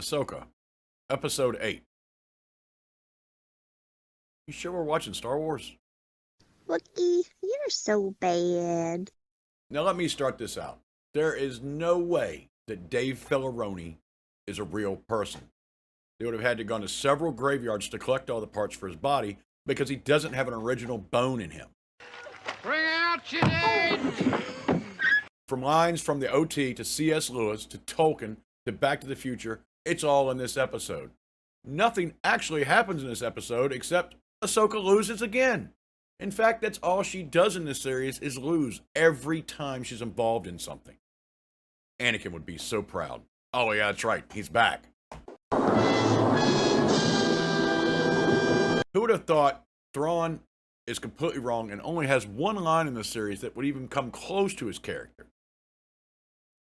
Ahsoka, Episode 8. You sure we're watching Star Wars? Wookie, you're so bad. Now let me start this out. There is no way that Dave Filoni is a real person. They would have had to gone to several graveyards to collect all the parts for his body because he doesn't have an original bone in him. Bring out your dead! From lines from the OT to C.S. Lewis to Tolkien to Back to the Future, it's all in this episode. Nothing actually happens in this episode except Ahsoka loses again. In fact, that's all she does in this series is lose every time she's involved in something. Anakin would be so proud. Oh yeah, that's right, he's back. Who would have thought Thrawn is completely wrong and only has one line in the series that would even come close to his character?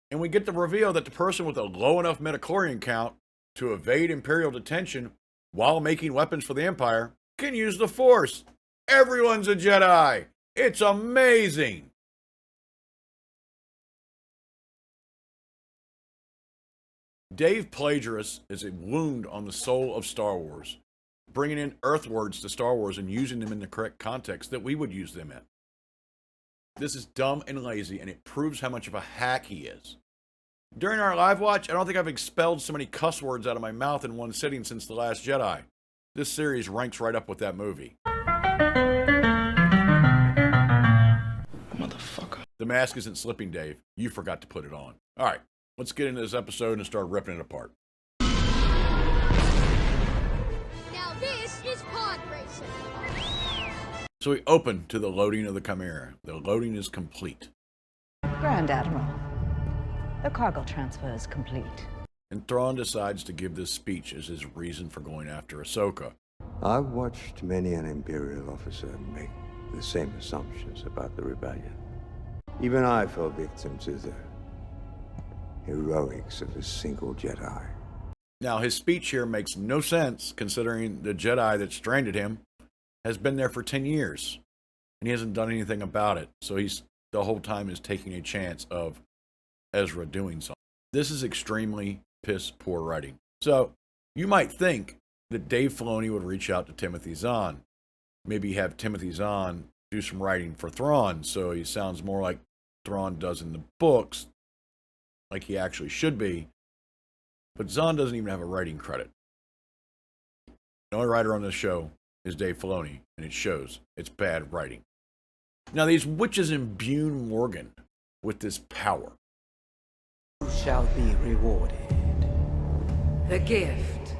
And we get the reveal that the person with a low enough midichlorian count to evade Imperial detention while making weapons for the Empire can use the Force. Everyone's a Jedi. It's amazing. Dave Plagiarus is a wound on the soul of Star Wars, bringing in Earth words to Star Wars and using them in the correct context that we would use them in. This is dumb and lazy, and it proves how much of a hack he is. During our live watch, I don't think I've expelled so many cuss words out of my mouth in one sitting since The Last Jedi. This series ranks right up with that movie. Motherfucker. The mask isn't slipping, Dave. You forgot to put it on. All right, let's get into this episode and start ripping it apart. Now this is pod racing. So we open to the loading of the Chimera. The loading is complete. Grand Admiral, the cargo transfer is complete. And Thrawn decides to give this speech as his reason for going after Ahsoka. I've watched many an Imperial officer make the same assumptions about the rebellion. Even I fell victim to the heroics of a single Jedi. Now, his speech here makes no sense considering the Jedi that stranded him has been there for 10 years. And he hasn't done anything about it. So he's the whole time is taking a chance of Ezra doing something. This is extremely piss poor writing. So you might think that Dave Filoni would reach out to Timothy Zahn. Maybe have Timothy Zahn do some writing for Thrawn so he sounds more like Thrawn does in the books, like he actually should be. But Zahn doesn't even have a writing credit. The only writer on this show is Dave Filoni, and it shows. It's bad writing. Now these witches imbue Morgan with this power. You shall be rewarded. The gift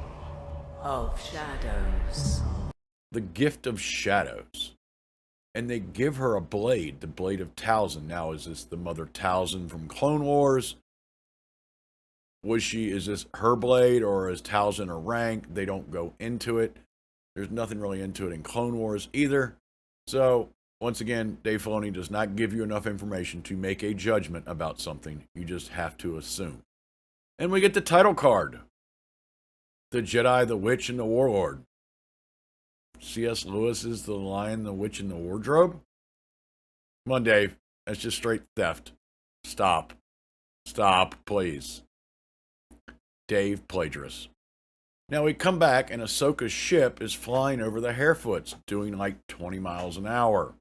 of shadows. The gift of shadows. And they give her a blade, the blade of Talzin. Now, is this the Mother Talzin from Clone Wars? Is this her blade, or is Talzin a rank? They don't go into it. There's nothing really into it in Clone Wars either. So, once again, Dave Filoni does not give you enough information to make a judgment about something. You just have to assume. And we get the title card. The Jedi, the Witch, and the Warlord. C.S. Lewis is the Lion, the Witch, and the Wardrobe? Come on, Dave. That's just straight theft. Stop. Stop, please. Dave Plagiarus. Now we come back and Ahsoka's ship is flying over the Harefoots, doing like 20 miles an hour.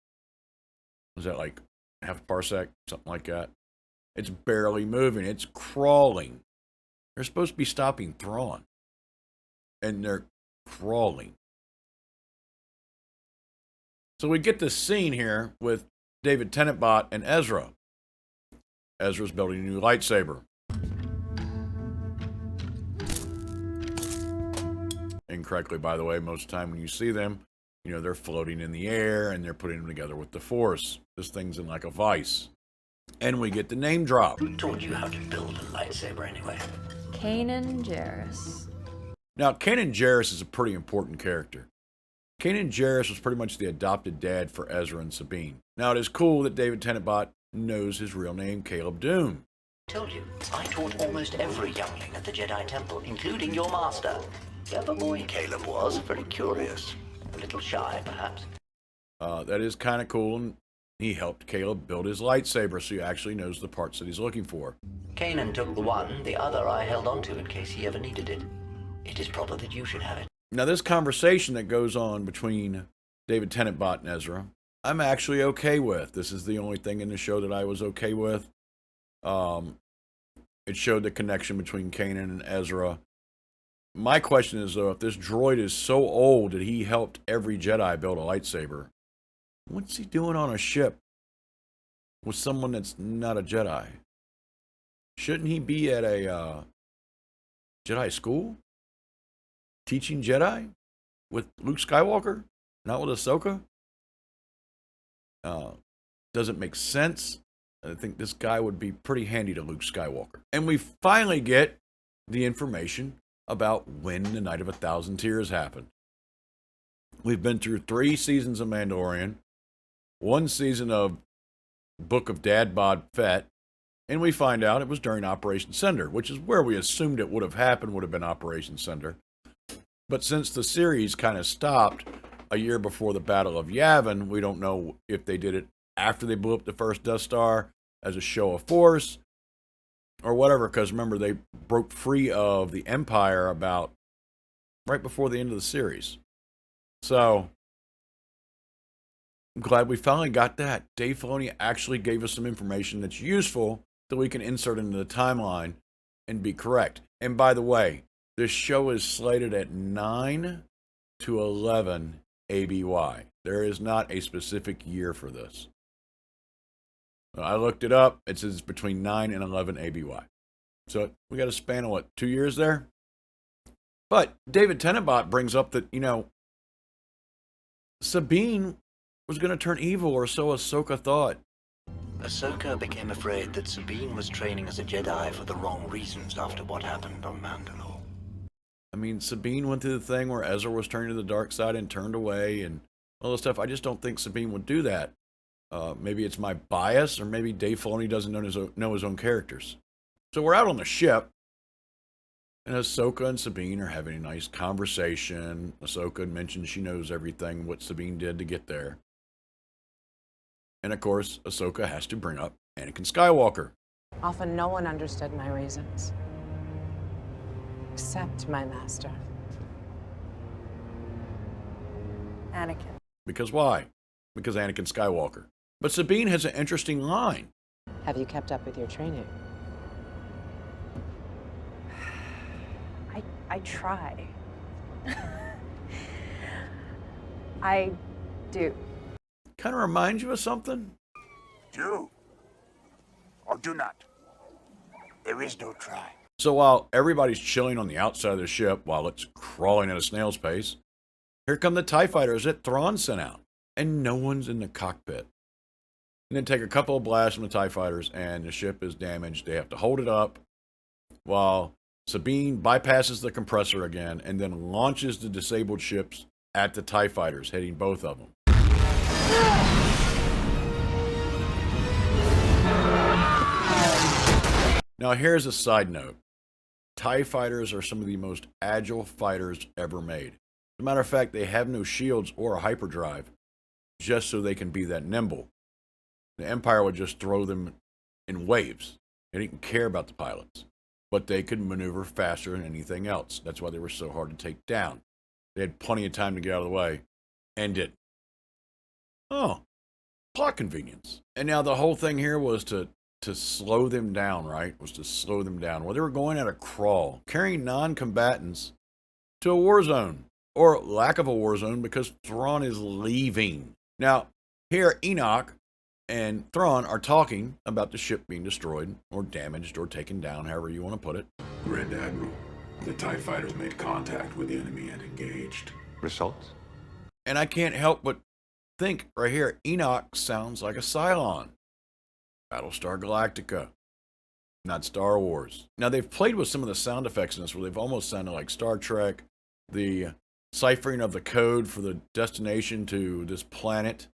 Was that like half a parsec? Something like that. It's barely moving. It's crawling. They're supposed to be stopping Thrawn. And they're crawling. So we get this scene here with David Tenant Bot and Ezra. Ezra's building a new lightsaber. Incorrectly, by the way, most of the time when you see them, you know, they're floating in the air and they're putting them together with the Force. This thing's in like a vice. And we get the name drop. Who taught you how to build a lightsaber anyway? Kanan Jarus. Now, Kanan Jarus is a pretty important character. Kanan Jarus was pretty much the adopted dad for Ezra and Sabine. Now, it is cool that David Tenant Bot knows his real name, Caleb Doom. Told you, I taught almost every youngling at the Jedi Temple, including your master. Clever boy Caleb was, very curious. A little shy, perhaps. That is kind of cool, and he helped Caleb build his lightsaber so he actually knows the parts that he's looking for. Kanan took the one, the other I held onto in case he ever needed it. it is proper that you should have it. Now, this conversation that goes on between David Tenant Bot and Ezra, I'm actually okay with. This is the only thing in the show that I was okay with. It showed the connection between Kanan and Ezra. My question is, though, if this droid is so old that he helped every Jedi build a lightsaber, what's he doing on a ship with someone that's not a Jedi? Shouldn't he be at a Jedi school? Teaching Jedi? With Luke Skywalker? Not with Ahsoka? Doesn't make sense. I think this guy would be pretty handy to Luke Skywalker. And we finally get the information about when the Night of 1,000 Tears happened. We've been through 3 seasons of Mandalorian, 1 season of Book of Dad Bod Fett, and we find out it was during Operation Cinder, which is where we assumed it would have happened, would have been Operation Cinder. But since the series kind of stopped a year before the Battle of Yavin, we don't know if they did it after they blew up the first Death Star as a show of force or whatever, because remember, they broke free of the Empire about right before the end of the series. So I'm glad we finally got that. Dave Filoni actually gave us some information that's useful that we can insert into the timeline and be correct. And by the way, this show is slated at 9 to 11 ABY. There is not a specific year for this. I looked it up. It says between 9 and 11 ABY. So we got a span of, 2 years there? But David Tenenbot brings up that, Sabine was going to turn evil, or so Ahsoka thought. Ahsoka became afraid that Sabine was training as a Jedi for the wrong reasons after what happened on Mandalore. I mean, Sabine went through the thing where Ezra was turning to the dark side and turned away and all this stuff. I just don't think Sabine would do that. Maybe it's my bias, or maybe Dave Filoni doesn't know his own characters. So we're out on the ship, and Ahsoka and Sabine are having a nice conversation. Ahsoka mentions she knows everything, what Sabine did to get there. And of course, Ahsoka has to bring up Anakin Skywalker. Often no one understood my reasons. Except my master. Anakin. Because why? Because Anakin Skywalker. But Sabine has an interesting line. Have you kept up with your training? I try. I do. Kind of reminds you of something? Do or do not. There is no try. So while everybody's chilling on the outside of the ship while it's crawling at a snail's pace, here come the TIE fighters that Thrawn sent out, and no one's in the cockpit. And then take a couple of blasts from the TIE fighters, and the ship is damaged. They have to hold it up while Sabine bypasses the compressor again and then launches the disabled ships at the TIE fighters, hitting both of them. Now here's a side note. TIE fighters are some of the most agile fighters ever made. As a matter of fact, they have no shields or a hyperdrive, just so they can be that nimble. The Empire would just throw them in waves. They didn't care about the pilots, but they could maneuver faster than anything else. That's why they were so hard to take down. They had plenty of time to get out of the way, and didn't. Oh, plot convenience. And now the whole thing here was to slow them down, right? Was to slow them down. Well, they were going at a crawl, carrying non-combatants to a war zone, or lack of a war zone, because Thrawn is leaving. Now, here Enoch and Thrawn are talking about the ship being destroyed, or damaged, or taken down, however you want to put it. Grand Admiral, the TIE fighters made contact with the enemy and engaged. Results? And I can't help but think right here, Enoch sounds like a Cylon. Battlestar Galactica, not Star Wars. Now, they've played with some of the sound effects in this where they've almost sounded like Star Trek. The ciphering of the code for the destination to this planet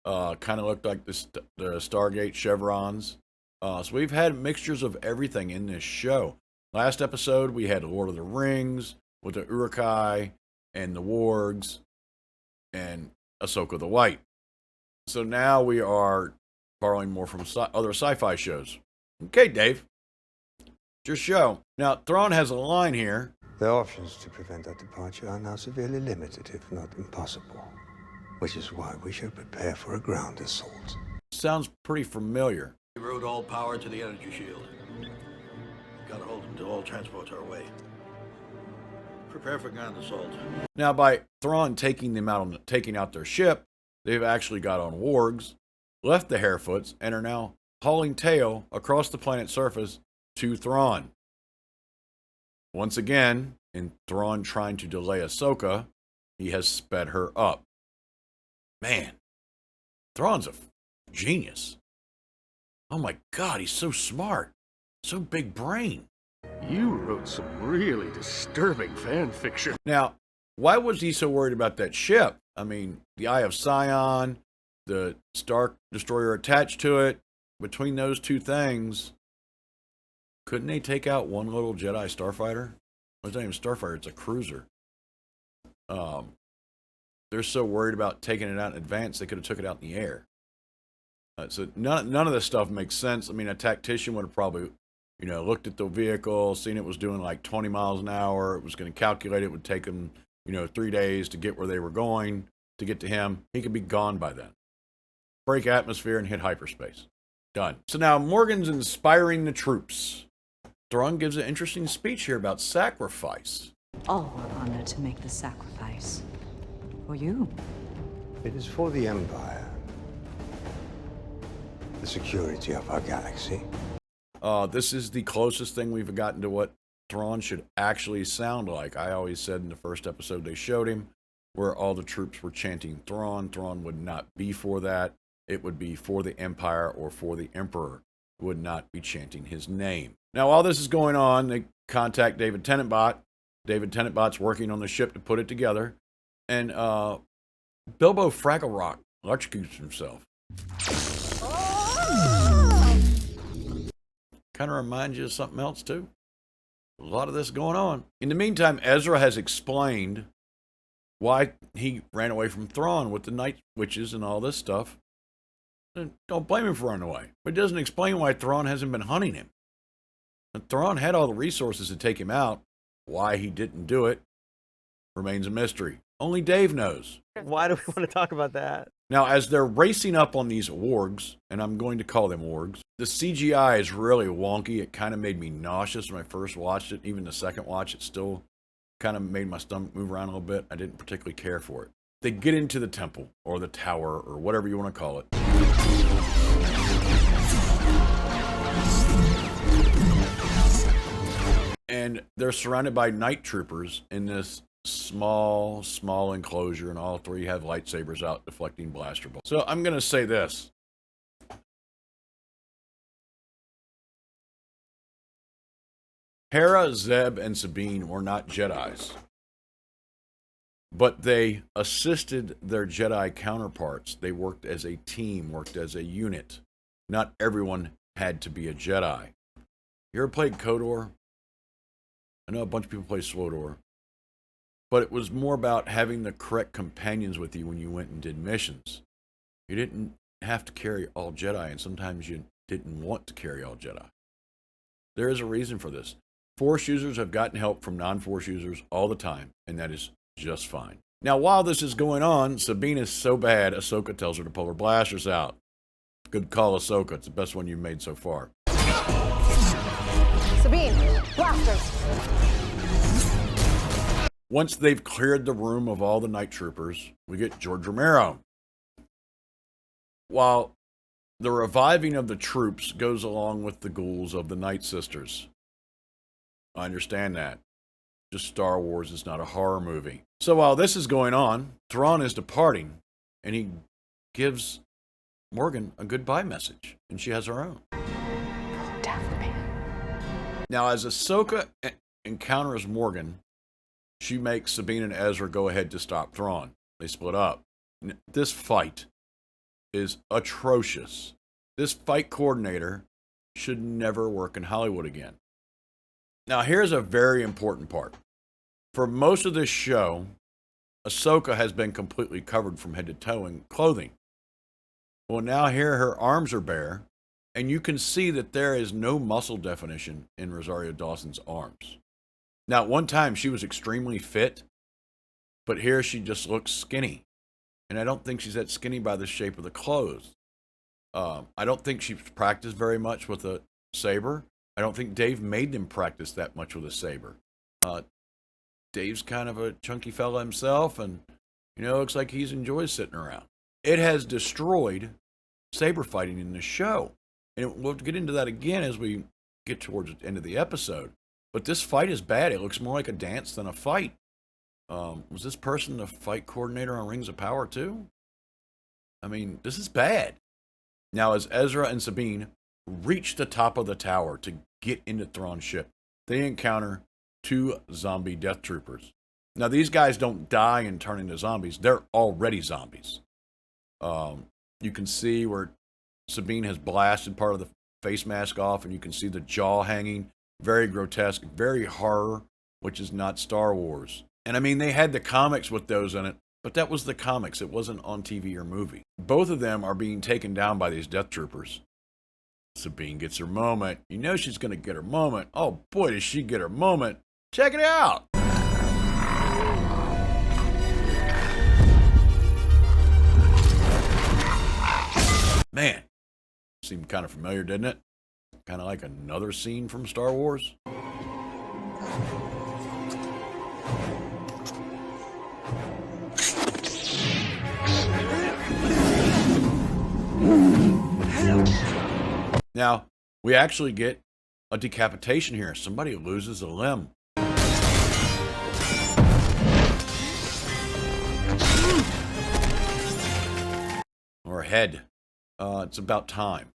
kind of looked like the Stargate chevrons. So we've had mixtures of everything in this show. Last episode, we had Lord of the Rings with the Uruk-hai and the Wargs and Ahsoka the White. So now we are borrowing more from other sci-fi shows. Okay, Dave. It's your show. Now, Thrawn has a line here. The options to prevent our departure are now severely limited, if not impossible. Which is why we should prepare for a ground assault. Sounds pretty familiar. We route all power to the energy shield. Gotta hold until all transports are away. Prepare for ground assault. Now, by Thrawn taking out their ship, they've actually got on wargs, left the Harefoots, and are now hauling tail across the planet's surface to Thrawn. Once again, in Thrawn trying to delay Ahsoka, he has sped her up. Man, Thrawn's a genius. Oh my God, he's so smart. So big brain. You wrote some really disturbing fan fiction. Now, why was he so worried about that ship? I mean, the Eye of Sion, the Star Destroyer attached to it. Between those two things, couldn't they take out one little Jedi starfighter? It's not even a starfighter, it's a cruiser. They're so worried about taking it out in advance, they could have took it out in the air. So none of this stuff makes sense. I mean, a tactician would have probably, looked at the vehicle, seen it was doing like 20 miles an hour. It was going to calculate it would take them, 3 days to get where they were going, to get to him. He could be gone by then. Break atmosphere and hit hyperspace. Done. So now Morgan's inspiring the troops. Thrawn gives an interesting speech here about sacrifice. All were honored to make the sacrifice. For you. It is for the Empire. The security of our galaxy. This is the closest thing we've gotten to what Thrawn should actually sound like. I always said in the first episode they showed him, where all the troops were chanting Thrawn. Thrawn would not be for that. It would be for the Empire or for the Emperor. It would not be chanting his name. Now, while this is going on, they contact David Tenant Bot. David Tenant Bot's working on the ship to put it together. And Bilbo Fraggle Rock electrocutes himself. Kind of reminds you of something else, too. A lot of this going on. In the meantime, Ezra has explained why he ran away from Thrawn with the Night Witches and all this stuff. And don't blame him for running away. But it doesn't explain why Thrawn hasn't been hunting him. And Thrawn had all the resources to take him out. Why he didn't do it remains a mystery. Only Dave knows. Why do we want to talk about that? Now, as they're racing up on these wargs, and I'm going to call them wargs, the CGI is really wonky. It kind of made me nauseous when I first watched it. Even the second watch, it still kind of made my stomach move around a little bit. I didn't particularly care for it. They get into the temple, or the tower, or whatever you want to call it. And they're surrounded by night troopers in this small enclosure, and all three have lightsabers out deflecting blaster bolts. So I'm going to say this. Hera, Zeb, and Sabine were not Jedis, but they assisted their Jedi counterparts. They worked as a team, worked as a unit. Not everyone had to be a Jedi. You ever played KOTOR? I know a bunch of people play SWTOR. But it was more about having the correct companions with you when you went and did missions. You didn't have to carry all Jedi, and sometimes you didn't want to carry all Jedi. There is a reason for this. Force users have gotten help from non-Force users all the time, and that is just fine. Now, while this is going on, Sabine is so bad, Ahsoka tells her to pull her blasters out. Good call, Ahsoka. It's the best one you've made so far. Sabine, blasters! Once they've cleared the room of all the night troopers, we get George Romero. While the reviving of the troops goes along with the ghouls of the Night Sisters. I understand that. Just Star Wars is not a horror movie. So while this is going on, Thrawn is departing, and he gives Morgan a goodbye message, and she has her own. Now, as Ahsoka encounters Morgan, she makes Sabine and Ezra go ahead to stop Thrawn. They split up. This fight is atrocious. This fight coordinator should never work in Hollywood again. Now, here's a very important part. For most of this show, Ahsoka has been completely covered from head to toe in clothing. Well, now here her arms are bare, and you can see that there is no muscle definition in Rosario Dawson's arms. Now, at one time, she was extremely fit, but here she just looks skinny. And I don't think she's that skinny by the shape of the clothes. I don't think she's practiced very much with a saber. I don't think Dave made them practice that much with a saber. Dave's kind of a chunky fella himself, and, you know, looks like he enjoys sitting around. It has destroyed saber fighting in the show. And we'll get into that again as we get towards the end of the episode. But this fight is bad. It looks more like a dance than a fight. Was this person the fight coordinator on Rings of Power too? I mean, this is bad. Now, as Ezra and Sabine reach the top of the tower to get into Thrawn's ship, they encounter 2 zombie death troopers. Now, these guys don't die and turn into zombies. They're already zombies. You can see where Sabine has blasted part of the face mask off, and you can see the jaw hanging. Very grotesque, very horror, which is not Star Wars. And I mean, they had the comics with those in it, but that was the comics. It wasn't on TV or movie. Both of them are being taken down by these death troopers. Sabine gets her moment. You know she's going to get her moment. Oh boy, does she get her moment. Check it out. Man, seemed kind of familiar, didn't it? Kind of like another scene from Star Wars. Now, we actually get a decapitation here. Somebody loses a limb. Or a head. It's about time.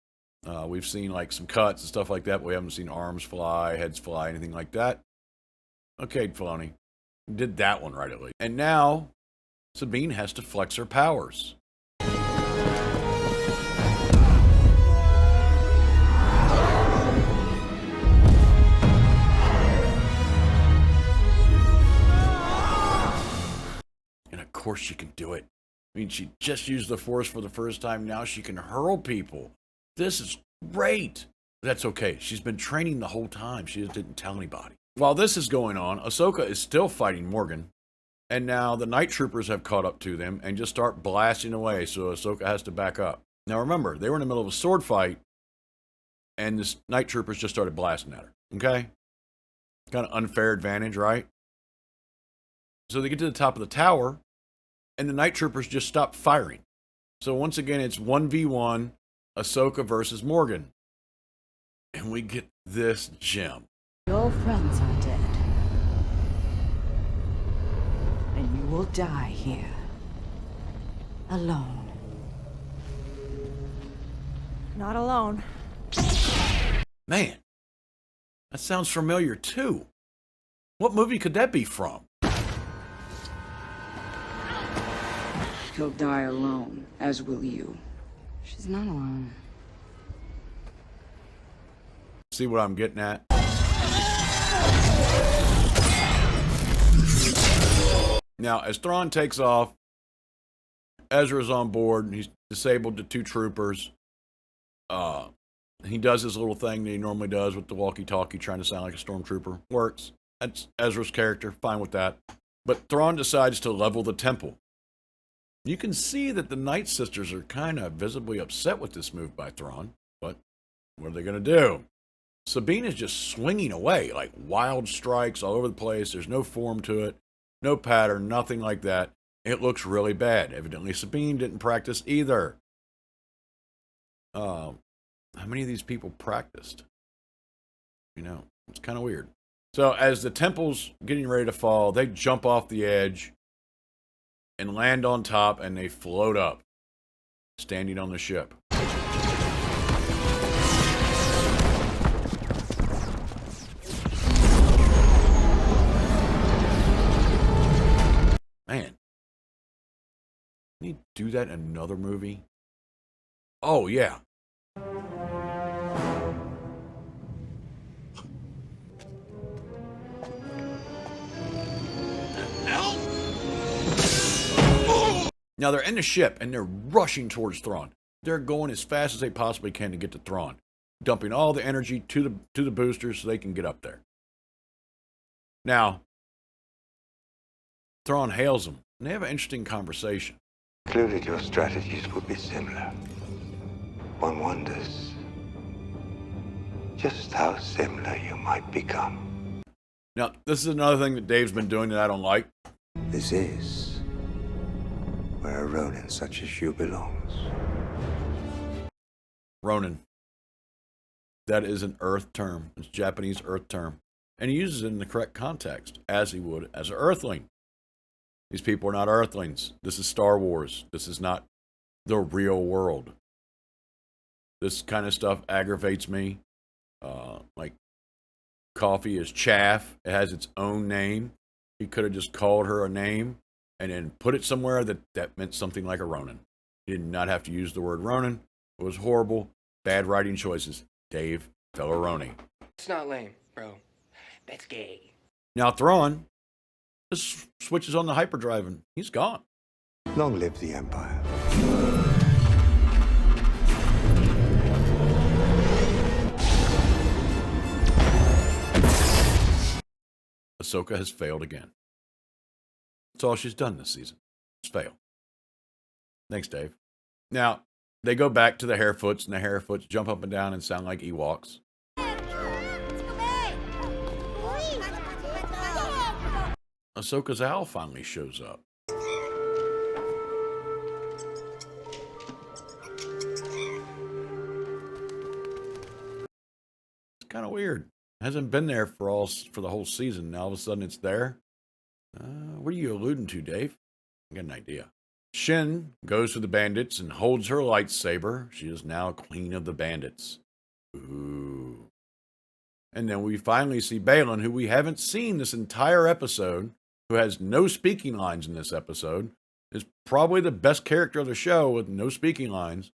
We've seen like some cuts and stuff like that, but we haven't seen arms fly, heads fly, anything like that. Okay, Filoni. Did that one right at least. And now, Sabine has to flex her powers. And of course she can do it. I mean, she just used the Force for the first time. Now she can hurl people. This is great. That's okay. She's been training the whole time. She just didn't tell anybody. While this is going on, Ahsoka is still fighting Morgan. And now the night troopers have caught up to them and just start blasting away. So Ahsoka has to back up. Now remember, they were in the middle of a sword fight. And the night troopers just started blasting at her. Okay? Kind of unfair advantage, right? So they get to the top of the tower. And the night troopers just stop firing. So once again, it's 1v1, Ahsoka versus Morgan. And we get this gem. Your friends are dead. And you will die here. Alone. Not alone. Man, that sounds familiar too. What movie could that be from? He'll die alone, as will you. She's not alone. See what I'm getting at? Now, as Thrawn takes off, Ezra's on board, and he's disabled the 2 troopers. He does his little thing that he normally does with the walkie-talkie, trying to sound like a stormtrooper. Works. That's Ezra's character. Fine with that. But Thrawn decides to level the temple. You can see that the Night Sisters are kind of visibly upset with this move by Thrawn, but what are they going to do? Sabine is just swinging away, like wild strikes all over the place. There's no form to it, no pattern, nothing like that. It looks really bad. Evidently, Sabine didn't practice either. How many of these people practiced? You know, it's kind of weird. So as the temple's getting ready to fall, they jump off the edge and land on top, and they float up, standing on the ship. Man, can you do that in another movie? Oh, yeah. Now they're in the ship and they're rushing towards Thrawn. They're going as fast as they possibly can to get to Thrawn, dumping all the energy to the boosters so they can get up there. Now, Thrawn hails him, and they have an interesting conversation. Concluded your strategies would be similar. One wonders just how similar you might become. Now, this is another thing that Dave's been doing that I don't like. This is where a Ronin such as you belongs. Ronin. That is an Earth term. It's a Japanese Earth term. And he uses it in the correct context, as he would as an Earthling. These people are not Earthlings. This is Star Wars. This is not the real world. This kind of stuff aggravates me. Like, coffee is chaff. It has its own name. He could have just called her a name and then put it somewhere that meant something like a Ronin. He did not have to use the word Ronin. It was horrible. Bad writing choices. Dave Filoni. It's not lame, bro. That's gay. Now Thrawn just switches on the hyperdrive and he's gone. Long live the Empire. Ahsoka has failed again. That's all she's done this season. Just fail. Thanks, Dave. Now, they go back to the Harefoots, and the Harefoots jump up and down and sound like Ewoks. Ahsoka's owl finally shows up. It's kind of weird. Hasn't been there for the whole season. Now all of a sudden it's there. What are you alluding to, Dave? I got an idea. Shin goes to the bandits and holds her lightsaber. She is now queen of the bandits. Ooh. And then we finally see Baylan, who we haven't seen this entire episode, who has no speaking lines in this episode, is probably the best character of the show with no speaking lines,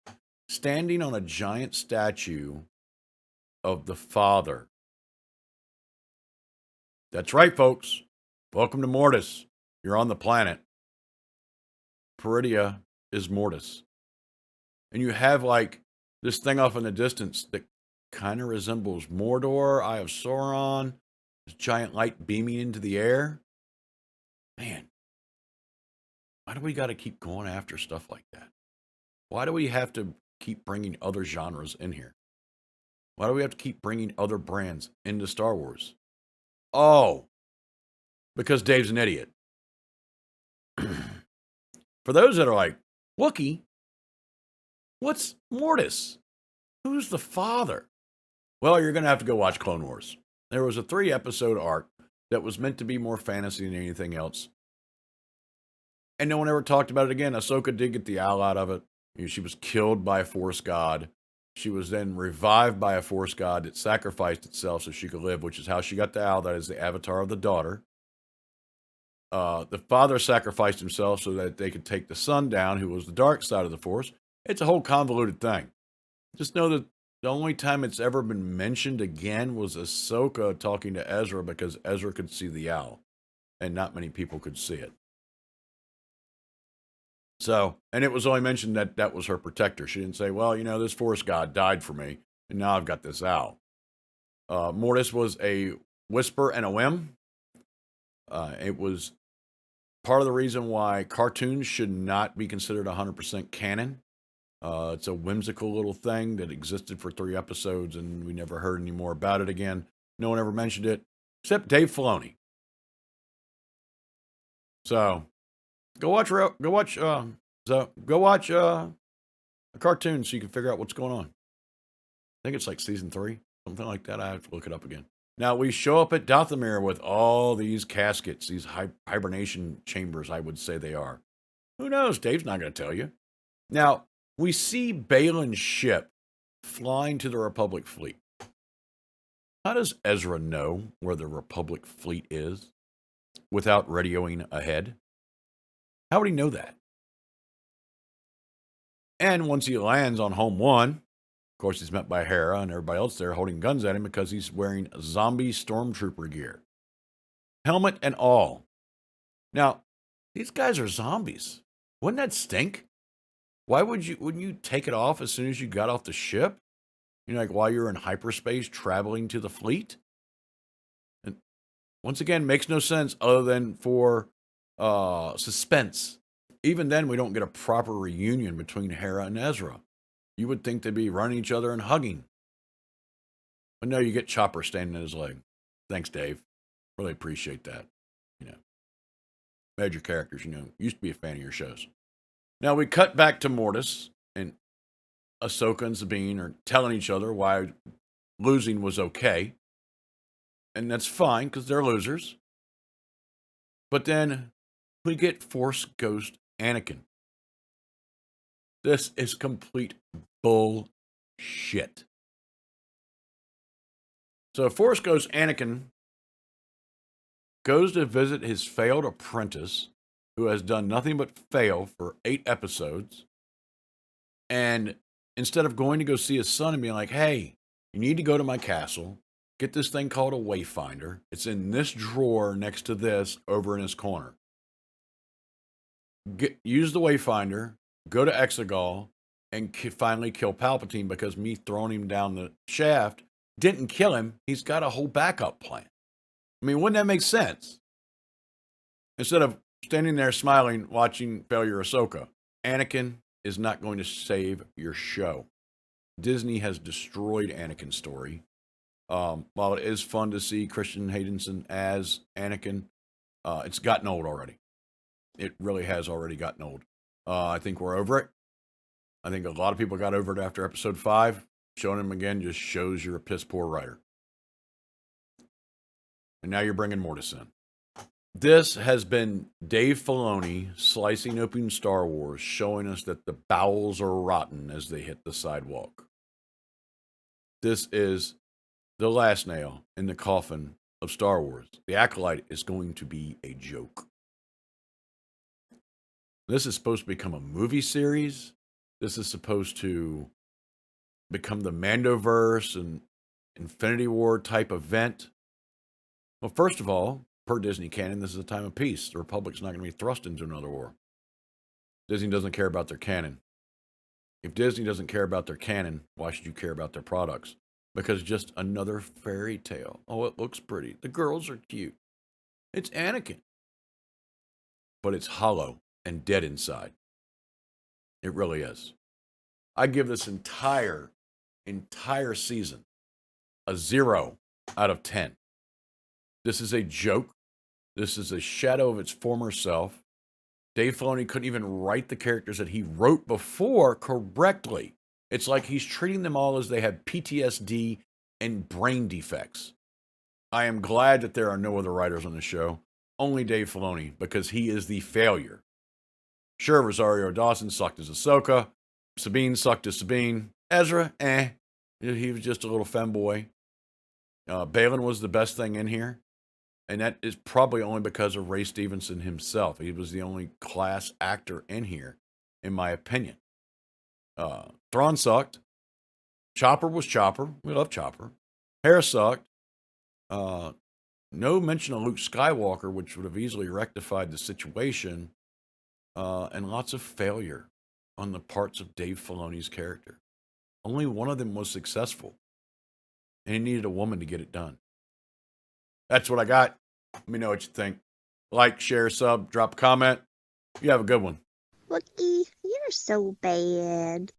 standing on a giant statue of the father. That's right, folks. Welcome to Mortis. You're on the planet. Peridia is Mortis. And you have like this thing off in the distance that kind of resembles Mordor, Eye of Sauron, this giant light beaming into the air. Man, why do we got to keep going after stuff like that? Why do we have to keep bringing other genres in here? Why do we have to keep bringing other brands into Star Wars? Oh, because Dave's an idiot. For those that are like, Wookiee, what's Mortis? Who's the father? Well, you're going to have to go watch Clone Wars. There was a 3-episode arc that was meant to be more fantasy than anything else. And no one ever talked about it again. Ahsoka did get the owl out of it. She was killed by a Force god. She was then revived by a Force god that sacrificed itself so she could live, which is how she got the owl. That is the avatar of the daughter. The father sacrificed himself so that they could take the son down, who was the dark side of the Force. It's a whole convoluted thing. Just know that the only time it's ever been mentioned again was Ahsoka talking to Ezra because Ezra could see the owl, and not many people could see it. So, and it was only mentioned that that was her protector. She didn't say, well, you know, this Force god died for me, and now I've got this owl. Mortis was a whisper and a whim. It was part of the reason why cartoons should not be considered 100% canon. It's a whimsical little thing that existed for 3 episodes, and we never heard any more about it again. No one ever mentioned it, except Dave Filoni. So, go watch a cartoon so you can figure out what's going on. I think it's like season 3, something like that. I have to look it up again. Now, we show up at Dathomir with all these caskets, these hibernation chambers, I would say they are. Who knows? Dave's not going to tell you. Now, we see Baylan's ship flying to the Republic fleet. How does Ezra know where the Republic fleet is without radioing ahead? How would he know that? And once he lands on Home 1, of course, he's met by Hera and everybody else there holding guns at him because he's wearing zombie stormtrooper gear. Helmet and all. Now, these guys are zombies. Wouldn't that stink? Why wouldn't you take it off as soon as you got off the ship? You know, like while you're in hyperspace traveling to the fleet? And Once again, makes no sense other than for suspense. Even then, we don't get a proper reunion between Hera and Ezra. You would think they'd be running each other and hugging. But no, you get Chopper standing in his leg. Thanks, Dave. Really appreciate that. You know, major characters, you know, used to be a fan of your shows. Now we cut back to Mortis, and Ahsoka and Sabine are telling each other why losing was okay. And that's fine, because they're losers. But then we get Force Ghost Anakin. This is complete bullshit. So Force Ghost Anakin goes to visit his failed apprentice, who has done nothing but fail for 8 episodes. And instead of going to go see his son and being like, hey, you need to go to my castle, get this thing called a Wayfinder. It's in this drawer next to this over in his corner. Use the Wayfinder, go to Exegol, and finally kill Palpatine, because me throwing him down the shaft didn't kill him. He's got a whole backup plan. I mean, wouldn't that make sense? Instead of standing there smiling, watching failure Ahsoka, Anakin is not going to save your show. Disney has destroyed Anakin's story. While it is fun to see Christian Haydenson as Anakin, it's gotten old already. It really has already gotten old. I think we're over it. I think a lot of people got over it after episode 5. Showing him again just shows you're a piss poor writer. And now you're bringing Mortis in. This has been Dave Filoni slicing open Star Wars, showing us that the bowels are rotten as they hit the sidewalk. This is the last nail in the coffin of Star Wars. The Acolyte is going to be a joke. This is supposed to become a movie series. This is supposed to become the Mandoverse and Infinity War type event. Well, first of all, per Disney canon, this is a time of peace. The Republic's not going to be thrust into another war. Disney doesn't care about their canon. If Disney doesn't care about their canon, why should you care about their products? Because it's just another fairy tale. Oh, it looks pretty. The girls are cute. It's Anakin. But it's hollow and dead inside. It really is. I give this entire season a 0 out of 10. This is a joke. This is a shadow of its former self. Dave Filoni couldn't even write the characters that he wrote before correctly. It's like he's treating them all as they have PTSD and brain defects. I am glad that there are no other writers on the show. Only Dave Filoni, because he is the failure. Sure, Rosario Dawson sucked as Ahsoka. Sabine sucked as Sabine. Ezra, he was just a little femboy. Balin was the best thing in here. And that is probably only because of Ray Stevenson himself. He was the only class actor in here, in my opinion. Thrawn sucked. Chopper was Chopper. We love Chopper. Hera sucked. No mention of Luke Skywalker, which would have easily rectified the situation. And lots of failure on the parts of Dave Filoni's character. Only one of them was successful. And he needed a woman to get it done. That's what I got. Let me know what you think. Like, share, sub, drop a comment. You have a good one. Wookie, you're so bad.